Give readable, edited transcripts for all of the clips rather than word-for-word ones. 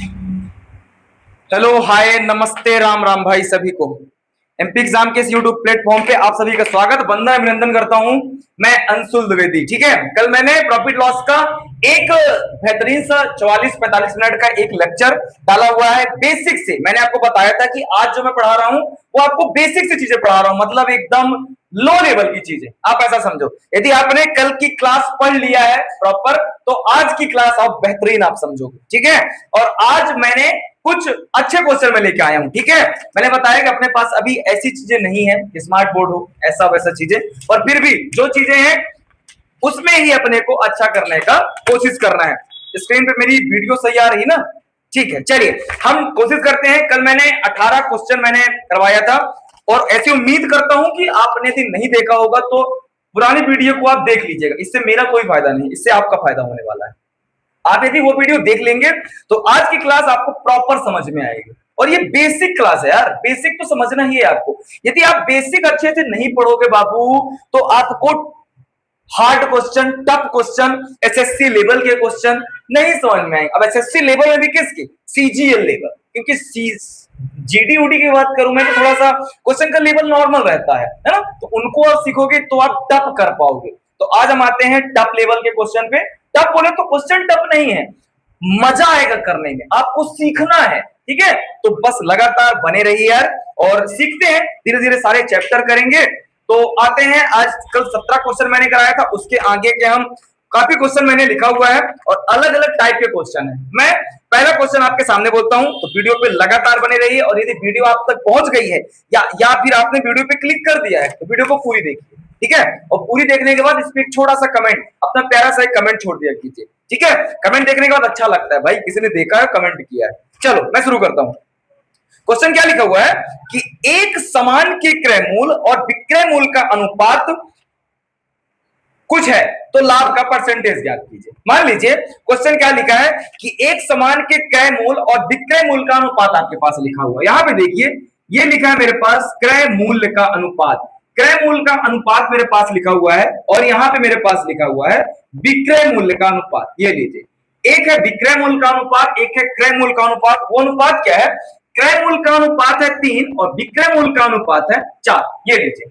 Hello hi नमस्ते राम राम भाई सभी को। एमपी एग्जाम के इस यूट्यूब प्लेटफॉर्म पे आप सभी का स्वागत वंदन अभिनंदन करता हूं। मैं अंशुल द्विवेदी। ठीक है, कल मैंने प्रॉफिट लॉस का एक बेहतरीन सा 44-45 मिनट का एक लेक्चर डाला हुआ है। बेसिक से मैंने आपको बताया था कि आज जो मैं पढ़ा रहा हूं वो आपको बेसिक से चीजें पढ़ा रहा हूं, मतलब एकदम लो लेवल की चीजें। आप ऐसा समझो, यदि आपने कल की क्लास पढ़ लिया है प्रॉपर तो आज की क्लास आप बेहतरीन आप समझोगे। ठीक है, और आज मैंने कुछ अच्छे क्वेश्चन में लेके आया हूं। ठीक है, मैंने बताया कि अपने पास अभी ऐसी चीजें नहीं है कि स्मार्ट बोर्ड हो ऐसा वैसा चीजें, और फिर भी जो चीजें हैं उसमें ही अपने को अच्छा करने का कोशिश करना है। स्क्रीन पे मेरी वीडियो सही आ रही ना? ठीक है, चलिए हम कोशिश करते हैं। कल मैंने 18 क्वेश्चन मैंने करवाया था और ऐसी उम्मीद करता हूं कि आपने यदि नहीं देखा होगा तो पुरानी वीडियो को आप देख लीजिएगा। इससे मेरा कोई फायदा नहीं, इससे आपका फायदा होने वाला है। आप यदि वो वीडियो देख लेंगे तो आज की क्लास आपको प्रॉपर समझ में आएगी। और ये बेसिक क्लास है यार, बेसिक तो समझना ही है आपको। यदि आप बेसिक अच्छे से नहीं पढ़ोगे बाबू तो आपको hard question, tough question, SSC level के क्वेश्चन नहीं समझ में आएंगे। अब एसएससी लेवल में भी किसकी? सीजीएल लेवल, क्योंकि जीडी उडी की बात करूं मैं तो थोड़ा सा क्वेश्चन का लेवल नॉर्मल रहता है ना, तो उनको आप सीखोगे तो आप टफ कर पाओगे। तो आज हम आते हैं टफ लेवल के क्वेश्चन पे। टफ बोले तो क्वेश्चन टफ नहीं है, मजा आएगा करने में, आपको सीखना है। ठीक है, तो बस लगातार बने रहिए यार और सीखते हैं, धीरे धीरे सारे चैप्टर करेंगे। तो आते हैं, आज कल 17 क्वेश्चन मैंने कराया था, उसके आगे के हम काफी क्वेश्चन मैंने लिखा हुआ है और अलग अलग टाइप के क्वेश्चन है। मैं पहला क्वेश्चन आपके सामने बोलता हूं तो वीडियो पे लगातार बने रहिए, और यदि वीडियो आप तक पहुंच गई है या फिर आपने वीडियो पे क्लिक कर दिया है तो वीडियो को पूरी देखिए। ठीक है, और पूरी देखने के बाद इस पे एक छोटा सा कमेंट, अपना प्यारा सा एक कमेंट छोड़ दिया कीजिए। ठीक है, कमेंट देखने के बाद अच्छा लगता है भाई किसी ने देखा है कमेंट किया है। चलो मैं शुरू करता हूं। क्वेश्चन क्या लिखा हुआ है कि एक सामान के क्रय मूल्य और विक्रय मूल्य का अनुपात कुछ है तो लाभ का परसेंटेज ज्ञात कीजिए। मान लीजिए क्वेश्चन क्या लिखा है कि एक सामान के क्रय मूल्य और विक्रय मूल्य का अनुपात आपके पास लिखा हुआ है। यहां पे देखिए ये लिखा है मेरे पास क्रय मूल्य का अनुपात, क्रय मूल्य का अनुपात मेरे पास लिखा हुआ है, और यहां पे मेरे पास लिखा हुआ है विक्रय मूल्य का अनुपात। ये लीजिए, एक है विक्रय मूल्य का अनुपात, एक है क्रय मूल्य का अनुपात। वो अनुपात क्या है? क्रय मूल्य का अनुपात है 3 और विक्रय मूल्य का अनुपात है 4। ये लीजिए,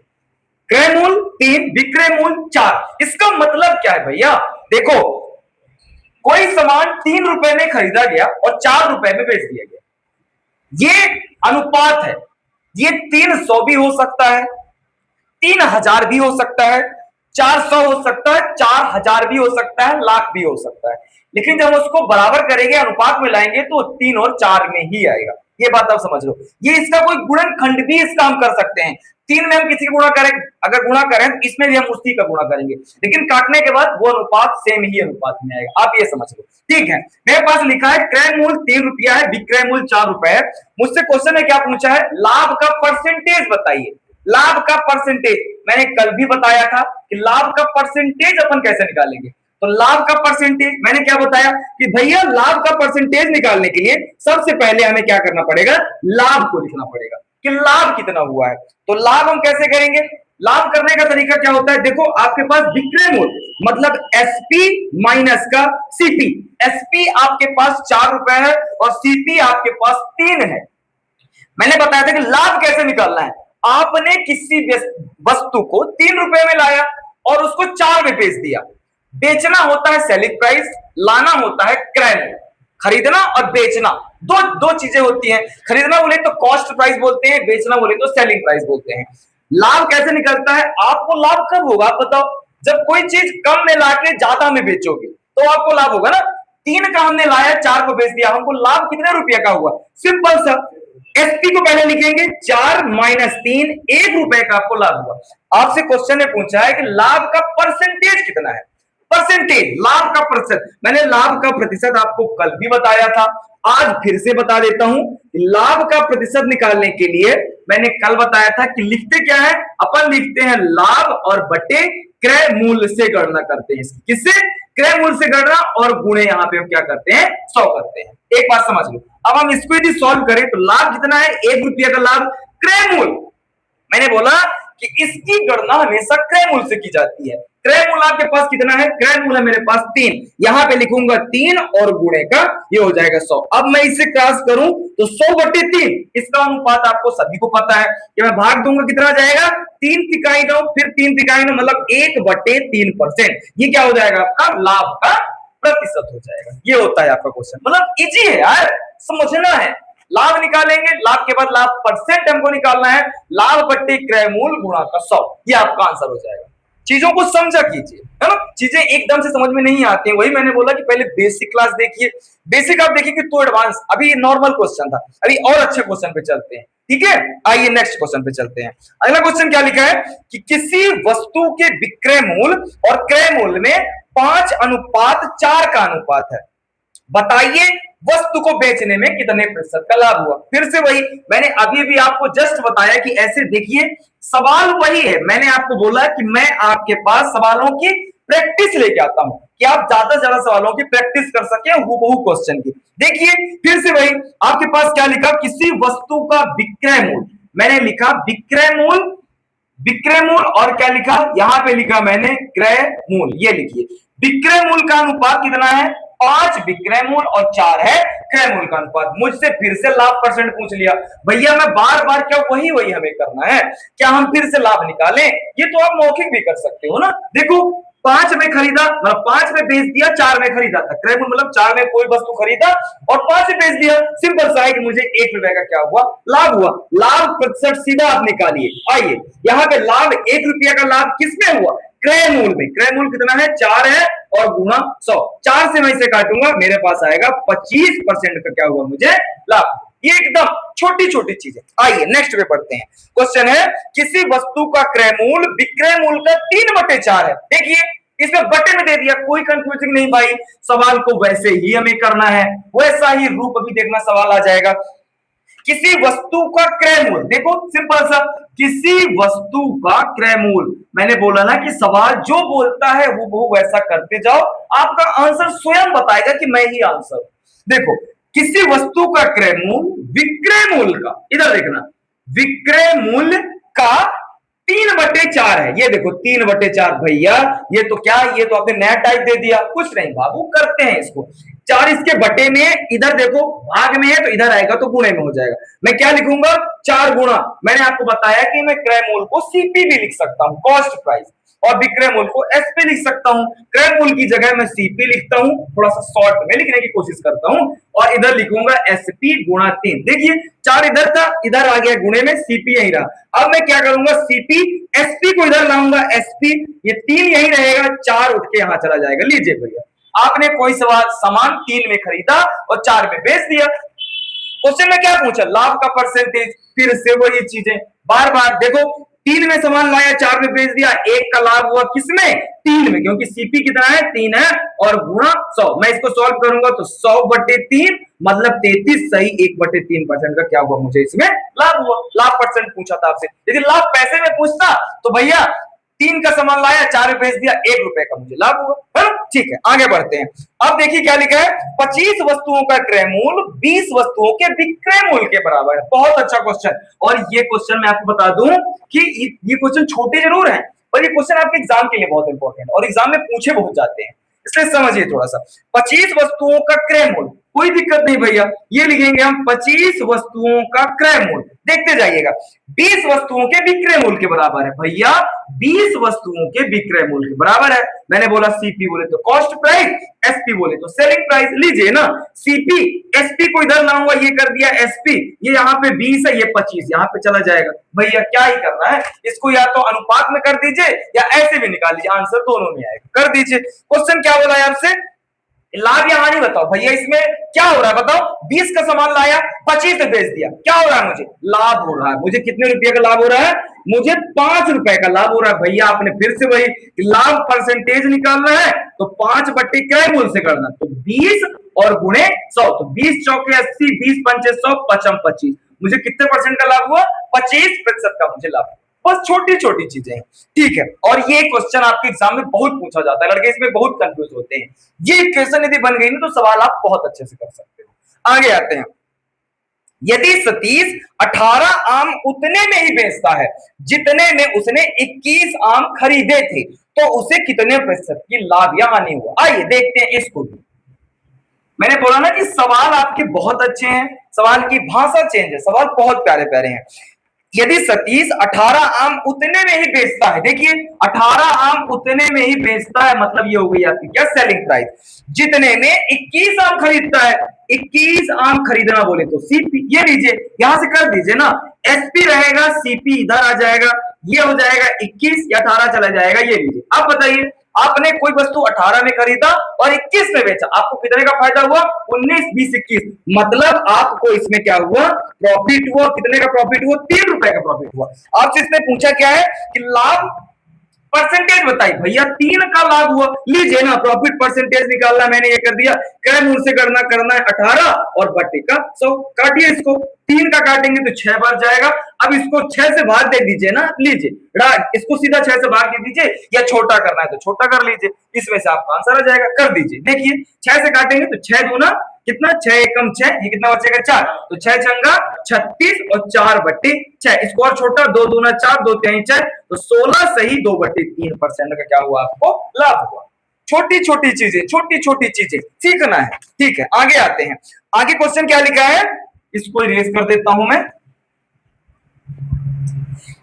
क्रय मूल्य 3, विक्रय मूल्य 4। इसका मतलब क्या है भैया? देखो, कोई सामान 3 रुपए में खरीदा गया और 4 रुपए में बेच दिया गया, ये अनुपात है। ये 300 भी हो सकता है, 3000 भी हो सकता है, 400 हो सकता है, 4000 भी हो सकता है, लाख भी हो सकता है। लेकिन जब उसको बराबर करेंगे, अनुपात में लाएंगे तो 3 और 4 में ही आएगा। ये बात आप समझ लो। ये इसका कोई गुणनखंड भी इसका हम कर सकते हैं। 3 में हम किसी का गुणा करें, अगर गुणा करें तो इसमें भी हम उसी का गुणा करेंगे, लेकिन काटने के बाद वो अनुपात सेम ही अनुपात में आएगा। आप ये समझ लो। ठीक है, मेरे पास लिखा है क्रय मूल्य 3 रुपया है, विक्रय मूल्य 4 रुपए है। मुझसे क्वेश्चन में क्या पूछा है? लाभ का परसेंटेज बताइए। लाभ का परसेंटेज मैंने कल भी बताया था कि लाभ का परसेंटेज अपन कैसे निकालेंगे। तो लाभ का परसेंटेज मैंने क्या बताया कि भैया लाभ का परसेंटेज निकालने के लिए सबसे पहले हमें क्या करना पड़ेगा? लाभ को लिखना पड़ेगा कि लाभ कितना हुआ है। तो लाभ हम कैसे करेंगे? लाभ करने का तरीका क्या होता है? देखो, आपके पास विक्रय मूल्य मतलब एसपी माइनस का सीपी। एसपी आपके पास 4 रुपए है और सीपी आपके पास 3 है। मैंने बताया था कि लाभ कैसे निकालना है। आपने किसी वस्तु को 3 रुपए में लाया और उसको 4 में बेच दिया। बेचना होता है सेलिंग प्राइस, लाना होता है क्रय मूल्य। खरीदना और बेचना दो दो चीजें होती हैं। खरीदना बोले तो कॉस्ट प्राइस बोलते हैं, बेचना बोले तो सेलिंग प्राइस बोलते हैं। लाभ कैसे निकलता है? आपको लाभ कब होगा आप बताओ? जब कोई चीज कम में लाके ज्यादा में बेचोगे तो आपको लाभ होगा ना। 3 का हमने लाया, 4 को बेच दिया, हमको लाभ कितने रुपया का हुआ? सिंपल सा, एसपी को पहले लिखेंगे 4 माइनस 3, 1 रुपए का आपको लाभ हुआ। आपसे क्वेश्चन ने पूछा है कि लाभ का परसेंटेज कितना है। परसेंटेज, लाभ का प्रतिशत। मैंने लाभ का प्रतिशत आपको कल भी बताया था, आज फिर से बता देता हूं। लाभ का प्रतिशत निकालने के लिए मैंने कल बताया था कि लिखते क्या है? अपन लिखते हैं लाभ और बटे क्रय मूल्य से गणना करते हैं। किससे? क्रय मूल्य से गणना, और गुणे यहां पे हम क्या करते हैं? 100 करते हैं। एक बात समझ लो, अब हम इसको यदि सॉल्व करें तो लाभ कितना है? 1 रुपया का लाभ। क्रय मूल्य मैंने बोला कि इसकी गणना हमेशा क्रय मूल्य से की जाती है। क्रय मूल आपके पास कितना है? क्रय मूल है मेरे पास 3, यहां पे लिखूंगा 3 और गुणे का ये हो जाएगा 100। अब मैं इसे क्रॉस करूं तो 100/3, इसका अनुपात आपको सभी को पता है कि मैं भाग दूंगा कितना जाएगा? 3 तिहाई 9, फिर 3 तिहाई 9 मतलब 1/3%। ये क्या हो जाएगा? आपका लाभ का प्रतिशत हो जाएगा। ये होता है आपका क्वेश्चन, मतलब इजी है यार, समझना है। लाभ निकालेंगे, लाभ के बाद लाभ परसेंट हमको निकालना है, लाभ बट्टे क्रय मूल गुणा का 100, ये आपका आंसर हो जाएगा। चीजों को समझा कीजिए, है ना। चीजें एकदम से समझ में नहीं आती हैं, वही मैंने बोला कि पहले बेसिक क्लास देखिए, बेसिक आप देखिए तो एडवांस। अभी नॉर्मल क्वेश्चन था, अभी और अच्छे क्वेश्चन पे चलते हैं, ठीक है। आइए नेक्स्ट क्वेश्चन पे चलते हैं। अगला क्वेश्चन क्या लिखा है कि किसी वस्तु के विक्रय मूल और क्रय मूल में 5:4 का अनुपात है, बताइए वस्तु को बेचने में कितने प्रतिशत का लाभ हुआ। फिर से वही मैंने अभी भी आपको जस्ट बताया कि ऐसे देखिए, सवाल वही है। मैंने आपको बोला कि मैं आपके पास सवालों की प्रैक्टिस लेके आता हूं कि आप ज्यादा से ज्यादा सवालों की प्रैक्टिस कर सके हूबहू क्वेश्चन की। देखिए फिर से वही आपके पास क्या लिखा, किसी वस्तु का विक्रय मूल, मैंने लिखा विक्रय मूल, विक्रय मूल और क्या लिखा यहां पे लिखा मैंने क्रय मूल। ये लिखिए विक्रय मूल का अनुपात कितना है? 5 विक्रय मूल और 4 है क्रय मूल का अनुपात। मुझसे फिर से लाभ परसेंट पूछ लिया भैया, मैं बार बार क्या वही वही हमें करना है? क्या हम फिर से लाभ निकालें? ये तो आप मौखिक भी कर सकते हो ना। देखो 5 में खरीदा मतलब 5 में बेच दिया, 4 में खरीदा था। क्रय मूल मतलब 4 में कोई वस्तु खरीदा और 5 में बेच दिया। सिंपल सा है कि मुझे 1 रुपए का क्या हुआ? लाभ हुआ। लाभ प्रतिशत सीधा आप निकालिए। आइए यहाँ पे लाभ 1 रुपया का लाभ किसमें हुआ? क्रय मूल में। क्रय मूल कितना है? 4 है और गुणा 100। 4 से मैं इसे काटूंगा, मेरे पास आएगा 25% का क्या हुआ मुझे? लाभ। ये एकदम छोटी छोटी चीजें। आइए नेक्स्ट पे पढ़ते हैं। क्वेश्चन है किसी वस्तु का क्रय मूल विक्रय मूल का 3/4 है। देखिए इसमें बटे में दे दिया, कोई कंफ्यूजिंग नहीं भाई, सवाल को वैसे ही हमें करना है, वैसा ही रूप अभी देखना सवाल आ जाएगा। किसी वस्तु का क्रय मूल, देखो सिंपल सा, किसी वस्तु का क्रय मूल। मैंने बोला ना कि सवाल जो बोलता है वो वैसा करते जाओ, आपका आंसर स्वयं बताएगा कि मैं ही आंसर। देखो किसी वस्तु का क्रय मूल विक्रय मूल का, इधर देखना, विक्रय मूल का 3/4 है। ये देखो 3/4 भैया, ये तो क्या, ये तो आपने नया टाइप दे दिया। कुछ नहीं बाबू, करते हैं इसको। 4 इसके बटे में, इधर देखो भाग में है तो इधर आएगा तो गुणे में हो जाएगा। मैं क्या लिखूंगा? 4 गुणा, मैंने आपको बताया कि मैं क्रय मूल को सीपी भी लिख सकता हूं, कॉस्ट प्राइस, और विक्रय मूल को एसपी लिख सकता हूं। क्रय मूल की जगह मैं सीपी लिखता हूं, थोड़ा सा शॉर्ट में लिखने की कोशिश करता हूं, और इधर लिखूंगा एसपी गुणा 3। देखिए 4 इधर था, इधर आ गया गुणे में, सीपी यही रहा। अब मैं क्या करूंगा? सीपी एसपी को इधर लाऊंगा, एसपी, ये 3 यही रहेगा, 4 उठ के यहां चला जाएगा। लीजिए भैया, आपने कोई सामान 3 में खरीदा और 4 में बेच दिया। क्वेश्चन में क्या पूछा? लाभ का परसेंटेज। फिर से वही चीजें बार बार। देखो 3 में सामान लाया, 4 में बेच दिया, 1 का लाभ हुआ किसमें? 3 में, क्योंकि सीपी कितना है? 3 है, और गुणा 100। मैं इसको सॉल्व करूंगा तो 100/3 मतलब 33, सही 1/3% का क्या हुआ मुझे इसमें? लाभ हुआ। लाभ परसेंट पूछा था आपसे। यदि लाभ पैसे में पूछता तो भैया 3 का सामान लाया, 4 में बेच दिया, 1 रुपए का मुझे लाभ हुआ, है ना। ठीक है आगे बढ़ते हैं। अब देखिए क्या लिखा है, 25 वस्तुओं का क्रय मूल 20 वस्तुओं के विक्रय मूल के बराबर है। बहुत अच्छा क्वेश्चन। और ये क्वेश्चन मैं आपको बता दूं कि ये क्वेश्चन छोटे जरूर हैं, पर ये क्वेश्चन आपके एग्जाम के लिए बहुत इंपॉर्टेंट और एग्जाम में पूछे बहुत जाते हैं, इसलिए समझिए थोड़ा सा। 25 वस्तुओं का क्रय मूल, कोई दिक्कत नहीं भैया, ये लिखेंगे हम 25 वस्तुओं का क्रय मूल। देखते जाइएगा, 20 वस्तुओं के विक्रय मूल के बराबर है। भैया 20 वस्तुओं के विक्रय मूल के बराबर है। मैंने बोला सीपी बोले तो कॉस्ट प्राइस, एसपी बोले तो सेलिंग प्राइस। लीजिए ना, सीपी एसपी को इधर लाऊंगा, ये कर दिया एसपी, ये यहाँ पे 20 है, ये 25 यहाँ पे चला जाएगा। भैया क्या ही करना है, इसको या तो अनुपात में कर दीजिए या ऐसे भी निकाल लीजिए, आंसर दोनों में आएगा। कर दीजिए। क्वेश्चन क्या बोला है आपसे? लाभ या हानि बताओ। भैया इसमें क्या हो रहा है बताओ? 20 का सामान लाया, 25 से बेच दिया, क्या हो रहा है? मुझे लाभ हो रहा है। मुझे कितने रुपए का लाभ हो रहा है? मुझे 5 रुपए का लाभ हो रहा है। भैया आपने फिर से वही लाभ परसेंटेज निकालना है तो 5 बट्टे क्रय मूल से करना, तो 20 और गुणे 100, तो 20 चौके 80, 20 पंचे 100, 55 25। मुझे कितने परसेंट का लाभ हुआ? 25% का मुझे लाभ। बस छोटी छोटी चीजें हैं, ठीक है। और ये क्वेश्चन आपके एग्जाम में बहुत पूछा जाता है, लड़के इसमें बहुत कंफ्यूज होते हैं। ये क्वेश्चन यदि बन गई ना तो सवाल आप बहुत अच्छे से कर सकते हो। आगे आते हैं। यदि सतीश 18 आम उतने में ही बेचता है जितने में उसने 21 आम खरीदे थे, तो उसे कितने प्रतिशत की लाभ या हानि हुआ। आइए देखते हैं इसको भी। मैंने बोला ना कि सवाल आपके बहुत अच्छे हैं, सवाल की भाषा चेंज है, सवाल बहुत प्यारे प्यारे हैं। यदि सतीश 18 आम उतने में ही बेचता है, देखिए 18 आम उतने में ही बेचता है, मतलब ये हो गई आपकी क्या सेलिंग प्राइस। जितने में 21 आम खरीदता है, 21 आम खरीदना बोले तो सीपी, ये लीजिए यहां से कर दीजिए ना, एसपी रहेगा, सीपी इधर आ जाएगा, ये हो जाएगा 21 या 18 चला जाएगा, ये लीजिए। अब बताइए आपने कोई वस्तु 18 में खरीदा और 21 में बेचा, आपको कितने का फायदा हुआ, 19, 20, 21, मतलब आपको इसमें क्या हुआ, प्रॉफिट हुआ। कितने का प्रॉफिट हुआ, 3 रुपए का प्रॉफिट हुआ। आपसे इसने पूछा क्या है कि लाभ परसेंटेज बताइए, भैया 3 का लाभ हुआ, लीजिए ना प्रॉफिट परसेंटेज निकालना, मैंने ये कर दिया, क्रय मूल्य से गणना करना है 18 और बट्टे का 100, काटिए इसको, 3 का काटेंगे तो 6 बार जाएगा। अब इसको 6 से भाग दे दीजिए ना, लीजिए इसको सीधा 6 से भाग दे दीजिए, या छोटा करना है तो छोटा कर लीजिए, इसमें से आपका आंसर आ जाएगा, कर दीजिए। देखिए 6 से काटेंगे तो 6 दूना कितना, 6 एकम 6, ये कितना बचेगा 4, तो 6 छंगा 36 और 4 बट्टे 6, इसको और छोटा, 2 दूना 4, 2 तिहाई 4, तो 16 सही 2 बट्टे 3% का क्या हुआ, आपको लाभ हुआ। छोटी छोटी चीजें, छोटी छोटी चीजें सीखना है, ठीक है। आगे आते हैं, आगे क्वेश्चन क्या लिखा है, इसको इरेज कर देता हूं मैं,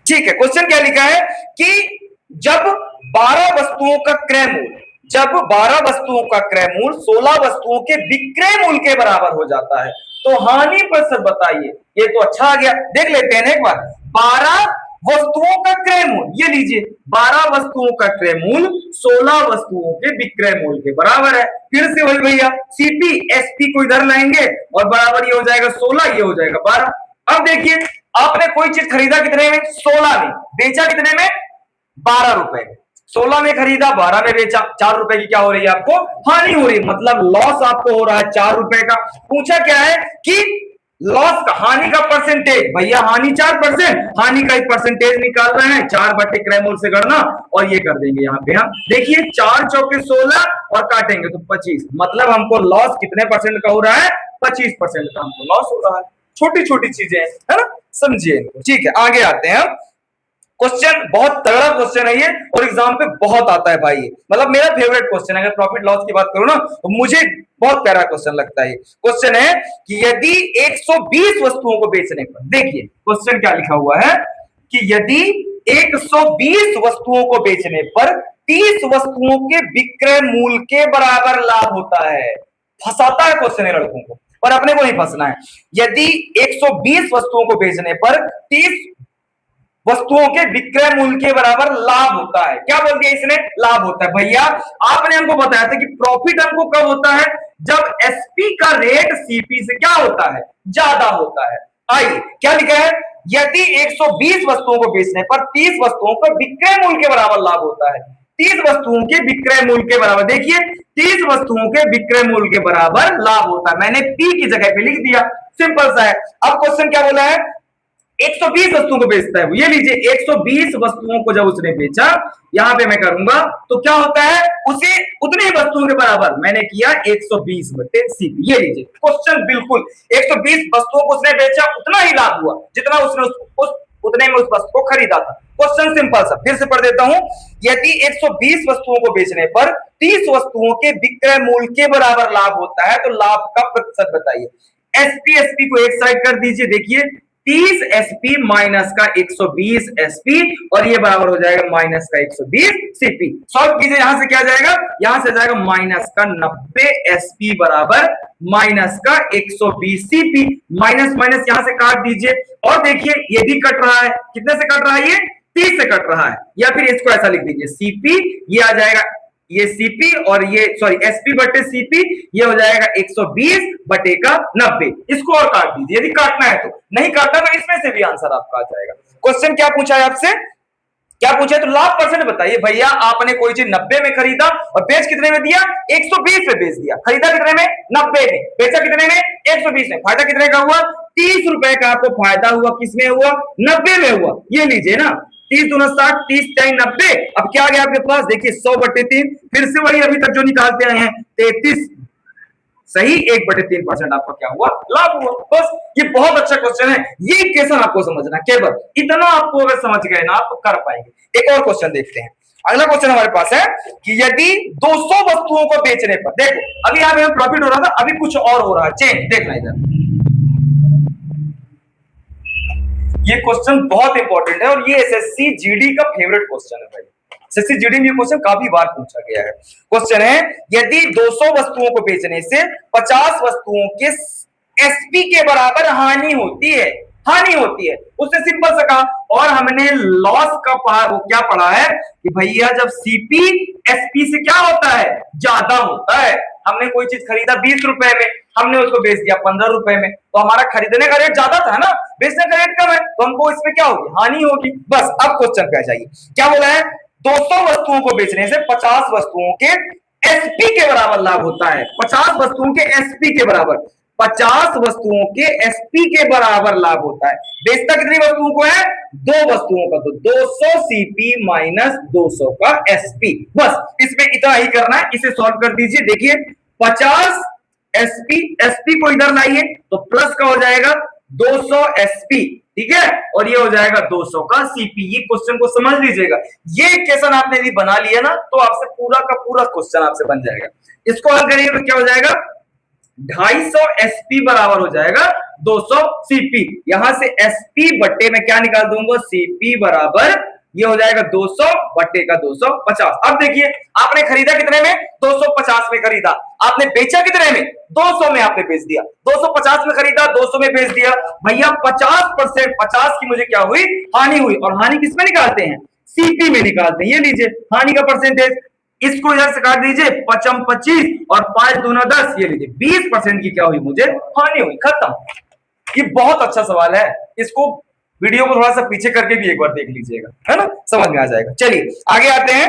ठीक है। क्वेश्चन क्या लिखा है कि जब 12 वस्तुओं का क्रय मूल्य, जब 12 वस्तुओं का क्रय मूल्य 16 वस्तुओं के विक्रय मूल्य के बराबर हो जाता है तो हानि प्रतिशत बताइए। ये तो अच्छा आ गया, देख लेते हैं एक बार। 12 वस्तुओं का क्रय मूल्य, ये लीजिए 12 वस्तुओं का क्रय मूल्य 16 वस्तुओं के विक्रय मूल्य के बराबर है। फिर से वही भैया, सीपी एसपी को इधर लाएंगे और बराबर ये हो जाएगा 16, ये हो जाएगा 12। अब देखिए आपने कोई चीज खरीदा कितने में, 16 में, बेचा कितने में, 12 रुपए में। 16 में खरीदा, 12 में बेचा, 4 रुपए की क्या हो रही है, आपको हानि हो रही है, मतलब लॉस आपको हो रहा है 4 रुपए का। पूछा क्या है कि लॉस का, हानि का परसेंटेज, भैया हानि 4%, हानि का एक परसेंटेज निकाल रहे हैं, 4 बटे क्रय मूल्य से गणना, और ये कर देंगे यहाँ पे हम। देखिए 4 चौके 16 और काटेंगे तो 25, मतलब हमको लॉस कितने परसेंट का हो रहा है, 25% का हमको लॉस हो रहा है। छोटी छोटी चीजें है ना, समझिए इनको, ठीक है। आगे आते हैं, क्वेश्चन बहुत तगड़ा क्वेश्चन है ये, और एग्जाम पे बहुत आता है भाई, मतलब मेरा फेवरेट क्वेश्चन है। अगर प्रॉफिट लॉस की बात करूं ना तो मुझे बहुत प्यारा क्वेश्चन लगता है। क्वेश्चन है कि यदि 120 वस्तुओं को बेचने पर, देखिए क्वेश्चन क्या लिखा हुआ है कि यदि 120 वस्तुओं को बेचने पर 30 वस्तुओं के विक्रय मूल्य के बराबर लाभ होता है। फंसाता है क्वेश्चन लड़कों को, पर अपने को नहीं फंसना है। यदि 120 वस्तुओं को बेचने पर 30 वस्तुओं के विक्रय मूल्य के बराबर लाभ होता है, क्या बोल दिया इसने, लाभ होता है। भैया आपने हमको बताया था कि प्रॉफिट हमको कब होता है, जब एसपी का रेट सीपी से क्या होता है, ज्यादा होता है। आइए क्या लिखा है, यदि 120 वस्तुओं को बेचने पर 30 वस्तुओं का विक्रय मूल्य के बराबर लाभ होता है। 30 वस्तुओं के विक्रय मूल्य के बराबर, देखिए 30 वस्तुओं के विक्रय मूल्य के बराबर लाभ होता है, मैंने पी की जगह पे लिख दिया, सिंपल सा है। अब क्वेश्चन क्या बोला है, 120 वस्तुओं को बेचता है, ये लीजिए 120 वस्तुओं को जब उसने बेचा, यहां पे मैं करूंगा तो क्या होता है, उसे उतनी ही वस्तुओं के बराबर मैंने किया 120 बटे सीपी, ये लीजिए क्वेश्चन बिल्कुल। 120 वस्तुओं को उसने बेचा, उतना ही लाभ हुआ जितना उसने उतने में उस वस्तु को खरीदा था। क्वेश्चन सिंपल सा, फिर से पढ़ देता हूं। यदि 120 वस्तुओं को बेचने पर 30 वस्तुओं के विक्रय मूल्य के बराबर लाभ होता है तो लाभ का प्रतिशत बताइए। एसपी एसपी को एक साइड कर दीजिए, देखिए 30 एसपी माइनस का 120 एसपी, और ये बराबर हो जाएगा माइनस का 120 सीपी। सॉल्व कीजिए, यहां से क्या जाएगा, यहां से जाएगा माइनस का 90 एसपी बराबर माइनस का 120 सीपी। माइनस माइनस यहां से काट दीजिए, और देखिए ये भी कट रहा है, कितने से कट रहा है, ये 30 से कट रहा है, या फिर इसको ऐसा लिख दीजिए सीपी, ये आ जाएगा ये सीपी और ये सॉरी एसपी बटे सीपी, ये हो जाएगा 120 बटे का 90। इसको और काट दीजिए यदि काटना है तो, नहीं काटना तो इसमें से भी आंसर आपका आ जाएगा। क्वेश्चन क्या पूछा है आपसे, क्या पूछा है, तो लाभ परसेंट बताइए। भैया आपने कोई चीज 90 में खरीदा और बेच कितने में दिया, 120 में बेच दिया। खरीदा कितने में, 90 में, बेचा कितने में, 120 में। फायदा कितने का हुआ, 30 रुपए का आपको फायदा हुआ, किसमें हुआ, 90 में हुआ। ये लीजिए ना, 30 दूना 60, 30 टाइम 90, अब क्या आ गया आपके पास, देखिए 100 बटे 3, फिर से वही अभी तक जो निकालते आए हैं 33 सही, 1/3% आपका क्या हुआ, लाभ हुआ। बस ये बहुत अच्छा क्वेश्चन है, ये इक्वेशन आपको समझना, केवल इतना आपको अगर समझ गए ना आप कर पाएंगे। एक और क्वेश्चन देखते हैं। अगला क्वेश्चन हमारे पास है कि यदि 200 वस्तुओं को बेचने पर, देखो अभी यहाँ पे प्रॉफिट हो रहा था, अभी कुछ और हो रहा है, चेंज। देखना इधर, ये क्वेश्चन बहुत इंपॉर्टेंट है और ये एसएससी जीडी का फेवरेट क्वेश्चन है भाई। एसएससी जीडी में ये क्वेश्चन काफी बार पूछा गया है। क्वेश्चन है यदि 200 वस्तुओं को बेचने से 50 वस्तुओं के एसपी के बराबर हानि होती है, हानि होती है, उससे सिंपल सा कहा। और हमने लॉस का क्या पढ़ा है कि भैया जब सीपी एसपी से क्या होता है, ज्यादा होता है। हमने कोई चीज खरीदा 20 रुपए में, हमने उसको बेच दिया 15 रुपए में, तो हमारा खरीदने का रेट ज्यादा था ना, बेचने का रेट कम है, तो हमको इसमें क्या होगी, हानि होगी। बस अब क्वेश्चन पे आ जाइए, क्या बोला है, 200 वस्तुओं को बेचने से 50 वस्तुओं के एसपी के बराबर लाभ होता है। 50 वस्तुओं के एसपी के बराबर, 50 वस्तुओं के एसपी के बराबर लाभ होता है। बेचता कितनी वस्तुओं को है, 2 वस्तुओं का, तो 200 सीपी माइनस 200 का एसपी। बस इसमें इतना ही करना है, इसे सॉल्व कर दीजिए। देखिए 50 एसपी, एसपी को इधर लाइए तो प्लस का हो जाएगा 200 एसपी, ठीक है, और ये हो जाएगा 200 का सीपी। ये क्वेश्चन को समझ लीजिएगा, ये इक्वेशन आपने भी बना लिया ना, तो आपसे पूरा का पूरा क्वेश्चन आपसे बन जाएगा। इसको हल करिए तो क्या हो जाएगा, 250 एसपी बराबर हो जाएगा 200 सीपी। यहां से एसपी बट्टे में क्या निकाल दूंगा, सीपी बराबर ये हो जाएगा 200 बट्टे का 250। अब देखिए आपने खरीदा कितने में, 250 में खरीदा, आपने बेचा कितने में, 200 में आपने बेच दिया। 250 में खरीदा, 200 में बेच दिया। भैया 50%, 50 की मुझे क्या हुई, हानि हुई। और हानि किसमें निकालते हैं, सीपी में निकालते हैं। ये लीजिए हानि का परसेंटेज, इसको इधर से काट दीजिए, 5 25 और 5 दूना 10, ये लीजिए 20% की क्या हुई, मुझे हानि हुई, खत्म। ये बहुत अच्छा सवाल है, इसको वीडियो को थोड़ा सा पीछे करके भी एक बार देख लीजिएगा, है ना, समझ में आ जाएगा। चलिए आगे आते हैं,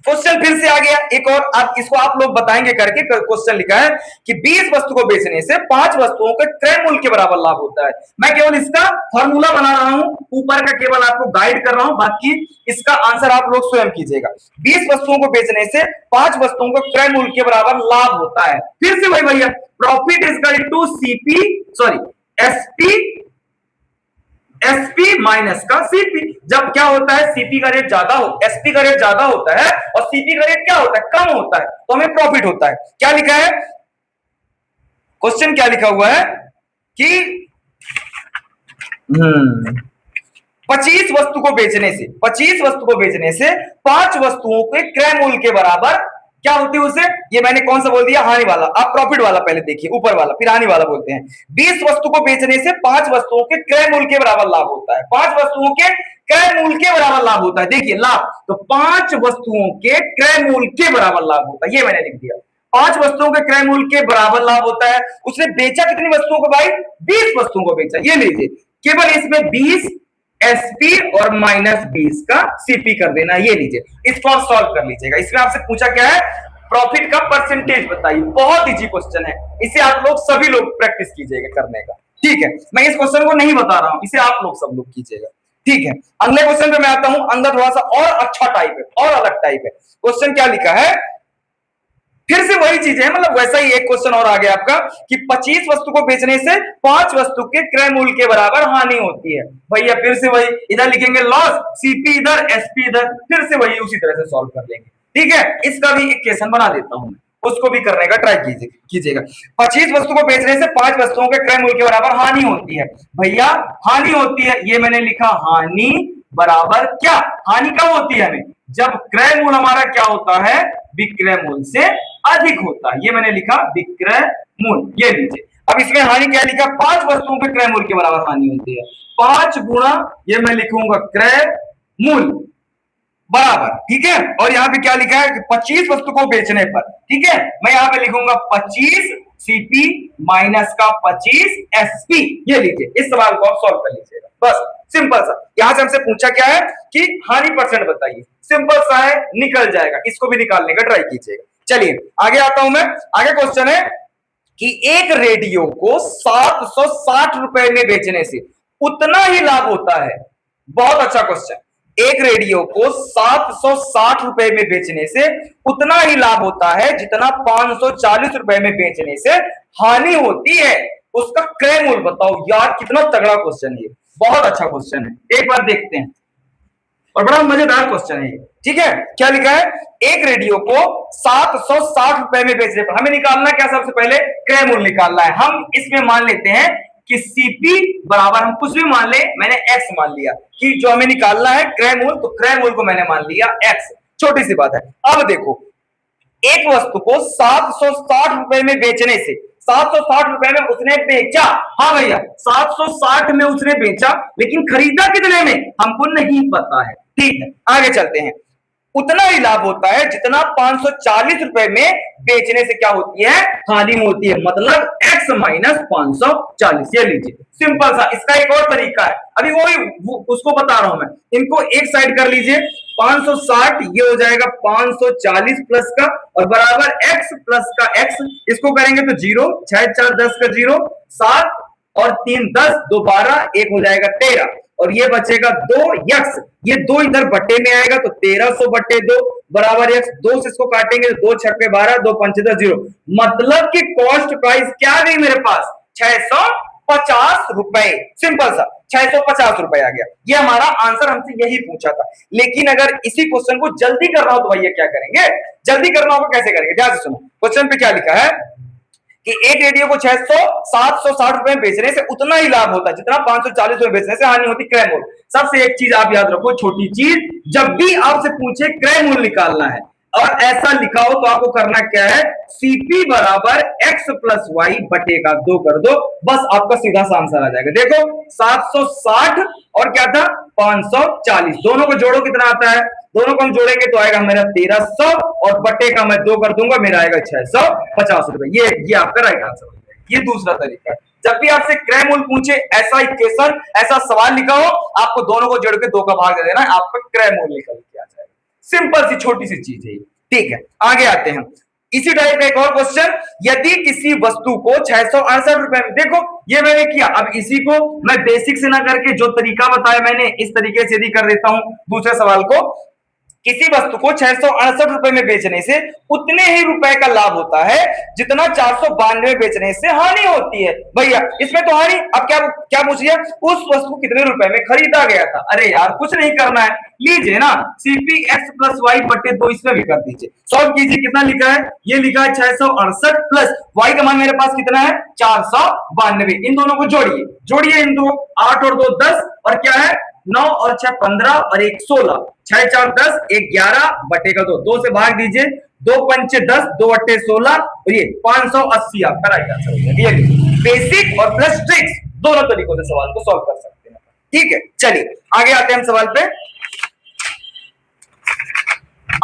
क्वेश्चन फिर से आ गया एक और, आप इसको आप लोग बताएंगे करके। क्वेश्चन लिखा है कि 20 वस्तु को बेचने से 5 वस्तुओं के क्रय मूल्य के बराबर लाभ होता है। मैं केवल इसका फॉर्मूला बना रहा हूं, ऊपर का केवल आपको गाइड कर रहा हूं, बाकी इसका आंसर आप लोग स्वयं कीजिएगा। 20 वस्तुओं को बेचने से 5 वस्तुओं को क्रय मूल्य के बराबर लाभ होता है। फिर से वही भैया, profit is equal to CP, sorry SP, SP minus का सीपी। जब क्या होता है, सीपी का रेट ज्यादा हो, एसपी का रेट ज्यादा होता है और सीपी का रेट क्या होता है, कम होता है, तो हमें प्रॉफिट होता है। क्या लिखा है, क्वेश्चन क्या लिखा हुआ है कि 25 वस्तु को बेचने से, 25 वस्तु को बेचने से 5 वस्तुओं के क्रय मूल्य के बराबर क्या होती है उसे, ये मैंने कौन सा बोल दिया, हानि वाला। आप प्रॉफिट वाला पहले देखिए, ऊपर वाला, फिर हानि वाला बोलते हैं। 20 वस्तु को बेचने से 5 वस्तुओं के क्रय मूल्य के बराबर लाभ होता है। 5 वस्तुओं के क्रय मूल्य के बराबर लाभ होता है, देखिए लाभ, तो 5 वस्तुओं के क्रय मूल्य के बराबर लाभ होता है, ये मैंने लिख दिया। 5 वस्तुओं के क्रय मूल्य के बराबर लाभ होता है। उसने बेचा कितनी वस्तुओं को भाई, 20 वस्तुओं को बेचा। ये लीजिए केवल इसमें 20 एसपी और माइनस 20 का सीपी कर देना, ये लीजिए, इसको आप सॉल्व कर लीजिएगा। इसमें आपसे पूछा क्या है, प्रॉफिट का परसेंटेज बताइए। बहुत इजी क्वेश्चन है, इसे आप लोग सभी लोग प्रैक्टिस कीजिएगा करने का, ठीक है। मैं इस क्वेश्चन को नहीं बता रहा हूं, इसे आप लोग सब लोग कीजिएगा, ठीक है। अगले क्वेश्चन पे मैं आता हूं, अंदर थोड़ा सा और अच्छा टाइप है और अलग टाइप है। क्वेश्चन क्या लिखा है, फिर से वही चीज है, मतलब वैसा ही एक क्वेश्चन और आ गया आपका कि 25 वस्तु को बेचने से 5 वस्तु के क्रय मूल्य के बराबर हानि होती है। भैया फिर से वही, इधर लिखेंगे लॉस, सीपी इधर, एसपी इधर, फिर से वही उसी तरह से सॉल्व कर लेंगे, ठीक है। इसका भी एक क्वेश्चन बना देता हूं मैं, उसको भी करने का ट्राई कीजिएगा। 25 वस्तु को बेचने से 5 वस्तुओं के क्रय मूल्य के बराबर हानि होती है। भैया हानि होती है, ये मैंने लिखा, हानि बराबर क्या, हानि कब होती है हमें, जब क्रय मूल्य हमारा क्या होता है, विक्रय मूल्य से अधिक होता है। ये मैंने लिखा विक्रय मूल्य, ये लीजिए। अब इसमें हानि क्या लिखा, 5 वस्तुओं के क्रय मूल्य के बराबर हानि होती है। 5 गुणा, ये मैं लिखूंगा क्रय मूल्य बराबर, ठीक है। और यहाँ पे क्या लिखा है कि 25 वस्तु को बेचने पर, ठीक है, मैं यहाँ पे लिखूंगा 25 सीपी माइनस का 25 एसपी। ये लीजिए, इस सवाल को आप सॉल्व कर लीजिएगा, बस सिंपल सा। यहां से हमसे पूछा क्या है कि हानि परसेंट बताइए, सिंपल सा है, निकल जाएगा, इसको भी निकालने का ट्राई कीजिएगा। चलिए आगे आता हूं मैं। आगे क्वेश्चन है कि एक रेडियो को 760 रुपए में बेचने से उतना ही लाभ होता है। बहुत अच्छा क्वेश्चन। एक रेडियो को 760 रुपए में बेचने से उतना ही लाभ होता है जितना 540 रुपए में बेचने से हानि होती है। उसका क्रय मूल्य बताओ। यार कितना तगड़ा क्वेश्चन है, बहुत अच्छा क्वेश्चन है, एक बार देखते हैं। और बड़ा मजेदार क्वेश्चन है, ठीक है। क्या लिखा है, एक रेडियो को 760 रुपए में बेचने पर हमें निकालना क्या, सबसे पहले क्रय मूल्य निकालना है। हम इसमें मान लेते हैं कि सीपी बराबर, हम कुछ भी मान ले, मैंने एक्स मान लिया कि जो हमें निकालना है क्रय मूल्य, तो क्रय मूल्य को मैंने मान लिया एक्स, छोटी सी बात है। अब देखो, एक वस्तु को 760 रुपए में बेचने से, 760 रुपए में उसने बेचा, हाँ भैया 760 में उसने बेचा, लेकिन खरीदा कितने में हमको नहीं पता है, ठीक है। आगे चलते हैं, उतना ही लाभ होता है जितना 540 रुपए में बेचने से क्या होती है, हानि होती है, मतलब x माइनस 540। ये लीजिए सिंपल सा, इसका एक और तरीका है, अभी उसको बता रहा हूं मैं। इनको एक साइड कर लीजिए, 560 ये हो जाएगा 540 प्लस का और बराबर x प्लस का x, इसको करेंगे तो 0, 6 4 10 का 0, 7 और 3 10, 2 12, 1 हो जाएगा 13 और ये बचेगा 2 यक्स, ये 2 इधर बट्टे में आएगा तो 1300 बट्टे 2 बराबर यक्स, 2 से इसको काटेंगे तो 2 6 12, 2 5 10 0, मतलब कि कॉस्ट प्राइस क्या गई मेरे पास, 650 रुपए। सिंपल सा 650 रुपए आ गया, ये हमारा आंसर, हमसे यही पूछा था। लेकिन अगर इसी क्वेश्चन को जल्दी करना हो तो भैया क्या करेंगे, जल्दी करना होगा कैसे करेंगे, ध्यान से सुनो। क्वेश्चन पे क्या लिखा है कि एक रेडियो को 760 रुपए में बेचने से उतना ही लाभ होता है जितना 540 रुपए बेचने से हानि होती, क्रय मूल्य। सबसे एक चीज आप याद रखो, छोटी चीज, जब भी आपसे पूछे क्रय मूल्य निकालना है और ऐसा लिखा हो तो आपको करना क्या है, सीपी बराबर एक्स प्लस वाई बटेगा 2 कर दो, बस आपका सीधा सा आंसर आ जाएगा। देखो 760 और क्या था 540, दोनों को जोड़ो कितना आता है, दोनों को हम जोड़ेंगे तो आएगा मेरा 1300 और बटे का मैं 2 कर दूंगा, मेरा आएगा 650 रुपए। ये आपका राइट आंसर हो जाएगा। ये दूसरा तरीका है, जब भी आपसे क्रय मूल्य पूछे, ऐसा इक्वेशन, ऐसा सवाल लिखा हो, आपको दोनों को जोड़ के 2 का भाग दे देना है, आपका क्रय मूल्य निकल के आ जाएगा। सिंपल सी छोटी सी चीज है, ठीक है। आगे आते हैं, इसी टाइप का एक और क्वेश्चन, यदि किसी वस्तु को 668 रुपए में, देखो ये मैंने किया, अब इसी को मैं बेसिक से ना करके जो तरीका बताया मैंने इस तरीके से यदि कर देता हूं दूसरे सवाल को, किसी वस्तु को 668 रुपए में बेचने से उतने ही रुपए का लाभ होता है जितना 492 में बेचने से हानि होती है। भैया इसमें तो हानि, अब क्या क्या पूछ लिया, उस वस्तु कितने रुपए में खरीदा गया था। अरे यार कुछ नहीं करना है, लीजिए ना सीपी एक्स प्लस वाई बटे 2, इसमें भी कर दीजिए, सॉल्व कीजिए। कितना लिखा है, ये लिखा है 668 प्लस वाई का मान मेरे पास कितना है 492, इन दोनों को जोड़िए, जोड़िए इन दो, 8 और 2 10 और क्या है 9 और 6 15 और 1 16, 6 4 10, 1 11 बटे का 2, 2 से भाग दीजिए, 2 पंचे 10, 2 अट्ठे 16 और ये 580 आपका राइट आंसर हो गया। बेसिक और प्लस ट्रिक्स दोनों तरीकों से सवाल को सॉल्व कर सकते हैं, ठीक है। चलिए आगे आते हैं हम सवाल पे।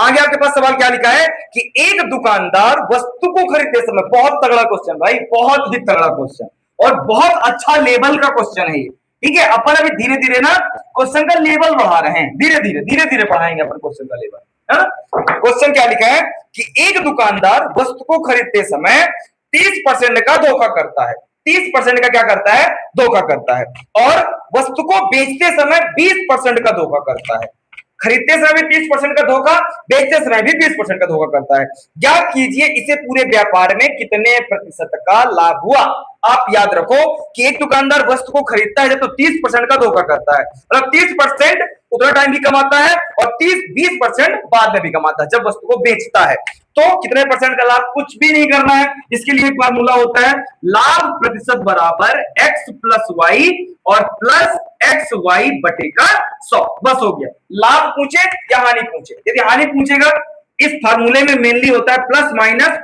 आगे आपके पास सवाल क्या लिखा है कि एक दुकानदार वस्तु को खरीदते समय, बहुत तगड़ा क्वेश्चन भाई, बहुत ही तगड़ा क्वेश्चन और बहुत अच्छा लेवल का क्वेश्चन है ये, ठीक है। अपन अभी धीरे धीरे ना क्वेश्चन का लेवल बढ़ा रहे हैं, धीरे धीरे बढ़ाएंगे अपन क्वेश्चन का लेवल, है ना। क्वेश्चन क्या लिखा है कि एक दुकानदार वस्तु को खरीदते समय 30% का धोखा करता है, 30% का क्या करता है, धोखा करता है, और वस्तु को बेचते समय 20% का धोखा करता है। खरीदते समय 30% का धोखा, बेचते समय भी 20% का धोखा करता है। ज्ञात कीजिए इसे पूरे व्यापार में कितने प्रतिशत का लाभ हुआ। आप याद रखो कि एक दुकानदार वस्तु को खरीदता है जब तो 30% का धोखा करता है, मतलब 30% उतना टाइम भी कमाता है और 20% बाद में भी कमाता है जब वस्तु को बेचता है। तो कितने परसेंट का लाभ, कुछ भी नहीं करना है, इसके लिए एक फार्मूला होता है, लाभ प्रतिशत बराबर x प्लस वाई और प्लस एक्स वाई बटे का 100, बस हो गया। लाभ पूछे या हानि पूछे, यदि हानि पूछेगा इस फार्मूले में मेनली होता है प्लस माइनस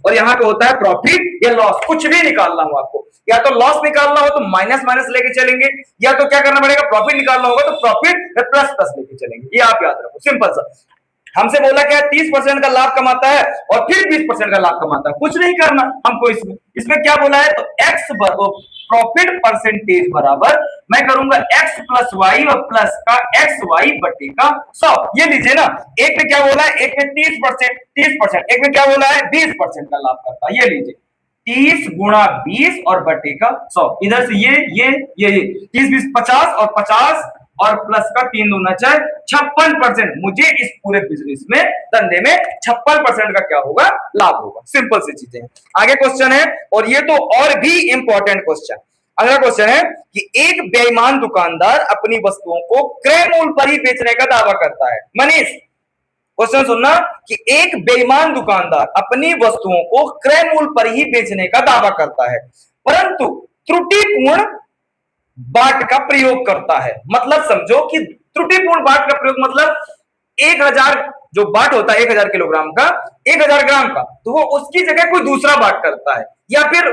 और यहाँ पे होता है प्रॉफिट या लॉस। कुछ भी निकालना हो आपको, या तो लॉस निकालना हो तो माइनस माइनस लेके चलेंगे, या तो क्या करना पड़ेगा प्रॉफिट निकालना होगा तो प्रॉफिट प्लस प्लस लेके चलेंगे, ये आप याद रखो। सिंपल सा, हमसे बोला क्या 30% का लाभ कमाता है और फिर 20% का लाभ कमाता है, कुछ नहीं करना हमको। इसमें क्या बोला है तो एक्स प्रॉफिट परसेंटेज बराबर मैं करूंगा x प्लस वाई और प्लस का एक्स वाई बटे का 100। ये लीजिए ना, एक में क्या बोला है, एक में 30%, एक में क्या बोला है 20% का लाभ करता है। ये लीजिए 30 गुणा 20 और बटे का 100, इधर से ये 30 20 50 और 50 और प्लस का 3 दूना 4, 56%। मुझे इस पूरे बिजनेस में, धंधे में 56% का क्या होगा, लाभ होगा। सिंपल सी चीजें। आगे क्वेश्चन है, और ये तो और भी इंपॉर्टेंट क्वेश्चन। अगला क्वेश्चन है कि एक बेईमान दुकानदार अपनी वस्तुओं को क्रय मूल्य पर ही बेचने का दावा करता है। मनीष, क्वेश्चन सुनना कि एक बेईमान दुकानदार अपनी वस्तुओं को क्रय मूल्य पर ही बेचने का दावा करता है, परंतु त्रुटिपूर्ण बाट का प्रयोग करता है। मतलब समझो कि त्रुटिपूर्ण बाट का प्रयोग मतलब 1000 जो बाट होता है 1000 किलोग्राम का, 1000 ग्राम का, तो वो उसकी जगह कोई दूसरा बाट करता है। या फिर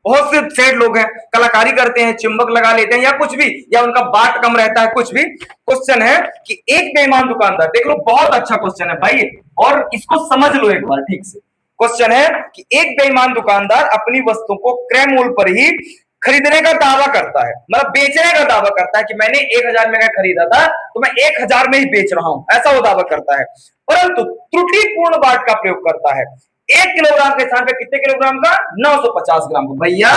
बहुत से सेठ लोग हैं, कलाकारी करते हैं, चुंबक लगा लेते हैं या कुछ भी, या उनका बाट कम रहता है, कुछ भी। क्वेश्चन है कि एक बेईमान दुकानदार, देख लो बहुत अच्छा क्वेश्चन है भाई, और इसको समझ लो एक बार ठीक से। क्वेश्चन है कि एक बेईमान दुकानदार अपनी वस्तु को क्रय मूल्य पर ही खरीदने का दावा करता है, मतलब बेचने का दावा करता है कि मैंने 1000 में खरीदा था तो मैं 1000 में ही बेच रहा हूं, ऐसा वो दावा करता है, परंतु त्रुटिपूर्ण बाट का प्रयोग करता है। 1 किलोग्राम के स्थान पे कितने किलोग्राम का? 950 ग्राम का। भैया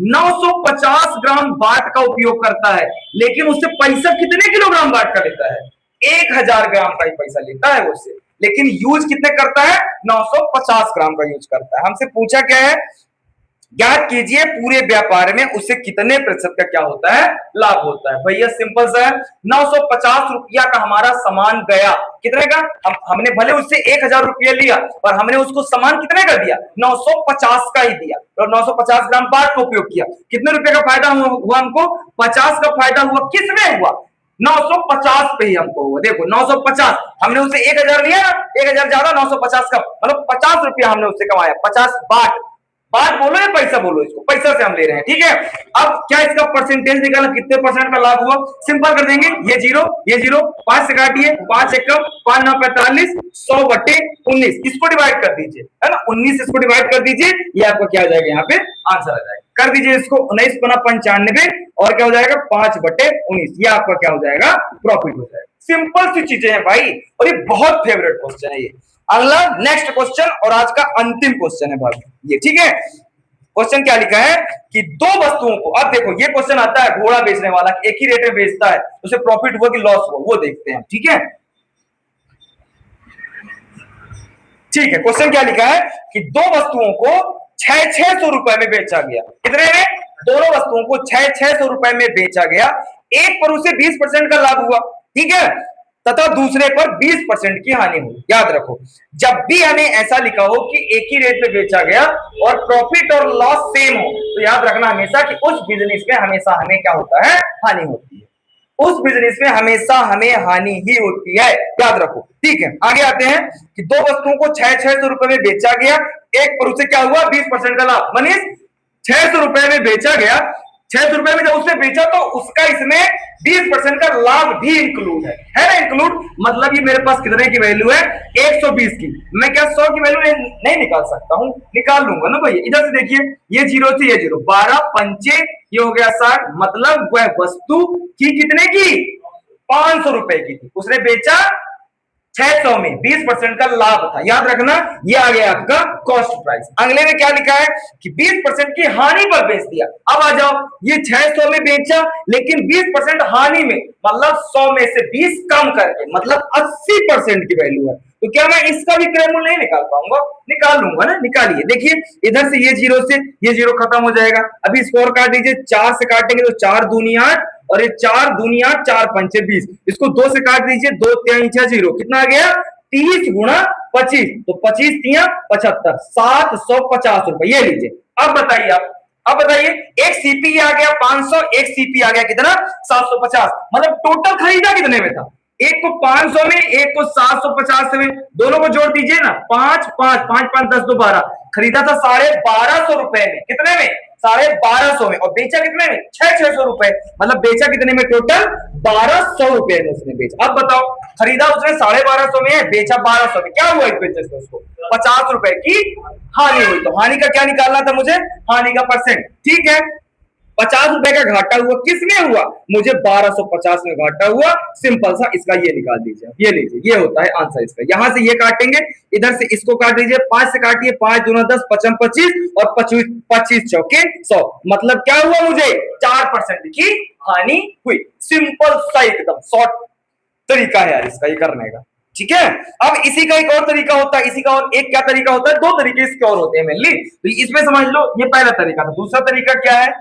950 ग्राम बाट का उपयोग करता है, लेकिन उससे पैसा कितने किलोग्राम बाट का लेता है? 1000 ग्राम का ही पैसा लेता है उससे, लेकिन यूज कितने करता है? 950 ग्राम का यूज करता है। हमसे पूछा क्या है? ज्ञात कीजिए पूरे व्यापार में उसे कितने प्रतिशत का क्या होता है? लाभ होता है। भैया सिंपल सा है, 950 रुपया का हमारा सामान गया, कितने का? हमने भले उससे 1000 रुपया लिया, पर हमने उसको सामान कितने का दिया? 950 का ही दिया, और 950 ग्राम बाट का उपयोग किया। कितने रुपए का फायदा हुआ हमको? 50 का फायदा हुआ। किसमें हुआ? 950 पे ही हमको हुआ। देखो 950, हमने उससे 1000 लिया, 1000 ज्यादा, 950 का मतलब 50 रुपया हमने उससे कमाया। 50 बाट, बात बोलो या पैसा बोलो, इसको पैसा से हम ले रहे हैं, ठीक है। अब क्या इसका परसेंटेज निकालना, कितने परसेंट का लाभ हुआ? सिंपल कर देंगे, ये जीरो, 5 से काटिए, 5 एकम 5 9 45, 100/19, इसको डिवाइड कर दीजिए, है ना, 19 इसको डिवाइड कर दीजिए, ये आपका क्या आ जाएगा? यहाँ पे आंसर आ जाएगा। कर दीजिए इसको, 19 गुना 95, और क्या हो जाएगा? 5/19, ये आपका क्या हो जाएगा? प्रॉफिट हो जाएगा। सिंपल सी चीजें हैं भाई, और ये बहुत फेवरेट क्वेश्चन है ये। अगला नेक्स्ट क्वेश्चन, और आज का अंतिम क्वेश्चन है भाई ये, ठीक है। क्वेश्चन क्या लिखा है कि दो वस्तुओं को, अब देखो ये क्वेश्चन आता है घोड़ा बेचने वाला, एक ही रेट में बेचता है, उसे प्रॉफिट हुआ कि लॉस हुआ, वो देखते हैं, ठीक है। ठीक है, क्वेश्चन क्या लिखा है कि दो वस्तुओं को 600 रुपए में बेचा गया। कितने में? दोनों वस्तुओं को 600 रुपए में बेचा गया। एक पर उसे 20% का लाभ हुआ, ठीक है, तथा दूसरे पर 20% की हानि हुई। याद रखो, जब भी हमें ऐसा लिखा हो कि एक ही रेट पे बेचा गया और प्रॉफिट और लॉस सेम हो, तो याद रखना हमेशा कि उस बिजनेस में हमेशा हमें क्या होता है? हानि होती है। उस बिजनेस में हमेशा हमें हानि ही होती है, याद रखो, ठीक है। आगे आते हैं कि दो वस्तुओं को 600 रुपए में बेचा गया, एक पर उसे क्या हुआ? 20% का लाभ। मनीष, 600 रुपए में बेचा गया, 600 रुपए में जब उसने बेचा तो उसका इसमें 20% का लाभ भी इंक्लूड है ना? इंक्लूड मतलब ये मेरे पास कितने की वैल्यू है? 120 की। मैं क्या 100 की वैल्यू नहीं निकाल सकता हूं? निकाल लूंगा ना भाई। इधर से देखिए, ये जीरो से ये जीरो, 12 पंचे ये हो गया 60, मतलब वह वस्तु की कितने की? 500 रुपए की थी, उसने बेचा 600 में, 20% का लाभ था। याद रखना, ये आ गया आपका कॉस्ट प्राइस। अगले में क्या लिखा है कि 20% की हानि पर बेच दिया। अब आ जाओ, ये 600 में बेचा, लेकिन 20% हानि में, मतलब 100 में से 20 कम करके, मतलब 80% की वैल्यू है। तो क्या मैं इसका भी क्रय मूल्य नहीं निकाल पाऊंगा? निकाल लूंगा ना। निकालिए, देखिए इधर से ये जीरो खत्म हो जाएगा। अभी स्कोर काट दीजिए, 4 से काटेंगे तो 4 दूनी 8, और ये 4 दूनी 8, 4 पंचे 20, इसको 2 से काट दीजिए, 2 3 6 0, कितना आ गया? 30 गुणा 25, तो 25 3 75, 750 रुपए। ये लीजिए। अब बताइए अब बताइए, एक सीपी आ गया 500, एक सीपी आ गया कितना? 750, मतलब टोटल खरीदा कितने में था? एक को 500 में, एक को 750 में, दोनों को जोड़ दीजिए ना, 5 5 5 5 10 2 12, खरीदा था 1250 रुपए में। कितने में? 1250 में। और बेचा कितने में? 600 रुपए, मतलब बेचा कितने में? टोटल 1200 रुपए में उसने बेचा। अब बताओ, खरीदा उसने 1250 में है, बेचा 1200 में, क्या हुआ इस बिजनेस में? उसको 50 रुपए की हानि हुई। तो हानि का क्या निकालना था मुझे? हानि का परसेंट, ठीक है। 50 रुपए का घाटा हुआ, किसमें हुआ? मुझे 1250 में घाटा हुआ। सिंपल सा, इसका ये निकाल दीजिए, ये लीजिए, ये होता है आंसर इसका। यहां से ये काटेंगे, इधर से इसको काट दीजिए, 5 से काटिए, 5 दूना 10, 55 25, और 25 चौके 100, मतलब क्या हुआ? मुझे 4% की हानि हुई। सिंपल सा, एकदम शॉर्ट तरीका है यार इसका ये करने का, ठीक है। अब इसी का एक और तरीका होता है, इसी का और एक क्या तरीका होता है? 2 तरीके इसके और होते हैं मेनली, तो इसमें समझ लो, ये पहला तरीका था। दूसरा तरीका क्या है?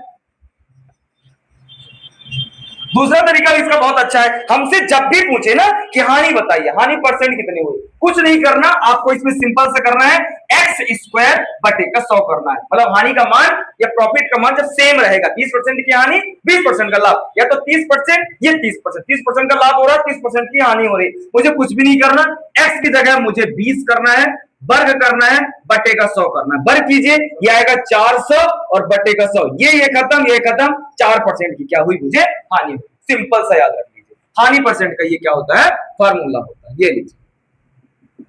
दूसरा तरीका भी इसका बहुत अच्छा है, हमसे जब भी पूछे ना कि हानि बताइए, हानि परसेंट कितनी हुई, कुछ नहीं करना आपको, इसमें सिंपल से करना है एक्स स्क्वायर बटे का 100 करना है। मतलब हानि का मान या प्रॉफिट का मान जब सेम रहेगा, 20% की हानि 20% का लाभ, या तो 30% ये 30%, 30% का लाभ हो रहा है, 30% की हानि हो रही है, मुझे कुछ भी नहीं करना, एक्स की जगह मुझे 20 करना है, वर्ग करना है, बटे का 100 करना है। वर्ग कीजिए, ये आएगा 400 और बटे का 100, ये खत्म, ये खत्म, 4% की क्या हुई, मुझे हानि हुई। सिंपल सा याद रख लीजिए, हानि परसेंट का ये क्या होता है, फार्मूला होता है, ये लीजिए।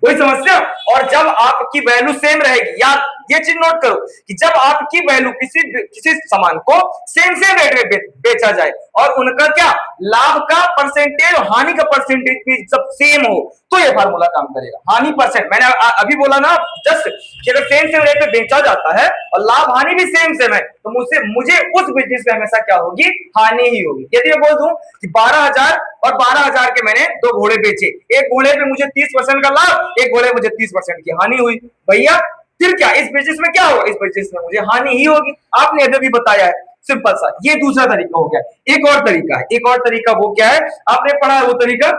कोई समस्या? और जब आपकी वैल्यू सेम रहेगी, या ये चीज नोट करो कि जब आपकी वैल्यू किसी सामान को सेम रेट में बेचा जाए और उनका क्या लाभ का परसेंटेज और हानि का परसेंटेज भी सब सेम हो, तो ये फार्मूला काम करेगा। हानि परसेंट मैंने अभी बोला ना जस्ट कि अगर सेम रेट में बेचा जाता है और लाभ हानि भी सेम है, तो मुझे उस बिजनेस में हमेशा क्या होगी, हानि ही होगी। यदि मैं बोल दूं कि 12,000 और 12,000 के मैंने 2 घोड़े बेचे, एक घोड़े पे मुझे 30% का लाभ, एक घोड़े मुझे 30% की हानि हुई, भैया फिर क्या इस बिजनेस में क्या होगा, इस बिजनेस में मुझे हानि ही होगी। आपने अभी भी बताया है, सिंपल सा। ये दूसरा तरीका हो गया। एक और तरीका है, एक और तरीका वो क्या है, आपने पढ़ा है वो तरीका,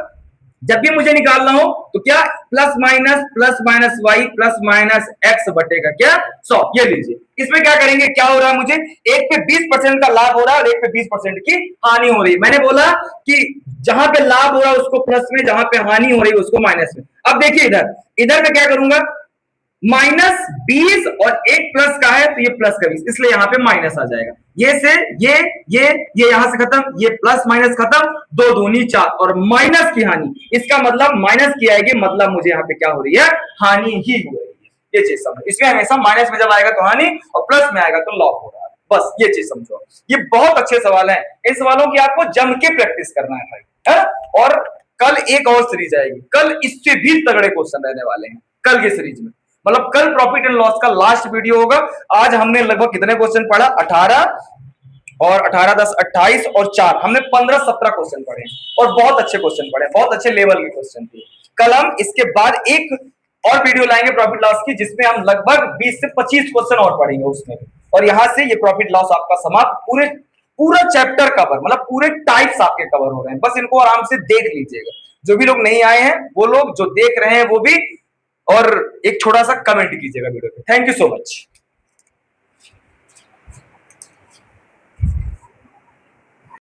जब भी मुझे निकालना हो तो क्या plus minus Y plus minus X बटेगा क्या 100। ये लीजिए, इसमें क्या करेंगे, क्या हो रहा है, मुझे एक पे 20% का लाभ हो रहा है और एक पे 20% की हानि हो रही है। मैंने बोला कि जहां पे लाभ हो रहा है उसको प्लस में, जहां पे हानि हो रही है उसको माइनस में। अब देखिए इधर इधर मैं क्या करूंगा, -20 और एक प्लस का है तो ये प्लस का 20, इसलिए यहां पे माइनस आ जाएगा। ये से ये यहां से खत्म, ये प्लस माइनस खत्म, 2 दूनी 4 और माइनस की हानि, इसका मतलब माइनस की आएगी, मतलब मुझे यहाँ पे क्या हो रही है, हानि ही हो रही है। ये चीज समझो, इसमें हमेशा माइनस में जब आएगा तो हानि और प्लस में आएगा तो लॉस हो रहा है, बस ये चीज समझो। ये बहुत अच्छे सवाल है, इन सवालों की आपको जम के प्रैक्टिस करना है भाई, है? और कल एक और सीरीज आएगी, कल इससे भी तगड़े क्वेश्चन रहने वाले हैं कल की सीरीज में। मतलब कल प्रॉफिट एंड लॉस का लास्ट वीडियो होगा। आज हमने लगभग कितने क्वेश्चन पढ़ा, 18 और 18 10 28 और 4, हमने 15-17 क्वेश्चन पढ़े और बहुत अच्छे क्वेश्चन पढ़े, बहुत अच्छे लेवल के क्वेश्चन थे। कल हम इसके बाद एक और वीडियो लाएंगे प्रॉफिट लॉस की, जिसमें हम लगभग 20 से 25 क्वेश्चन और पढ़ेंगे उसमें, और यहां से ये प्रॉफिट लॉस आपका समाप्त, पूरा चैप्टर कवर, मतलब पूरे टाइप्स आपके कवर हो रहे हैं। बस इनको आराम से देख लीजिएगा, जो भी लोग नहीं आए हैं वो लोग, जो देख रहे हैं वो भी, और एक छोटा सा कमेंट कीजिएगा वीडियो पे। Thank you so much.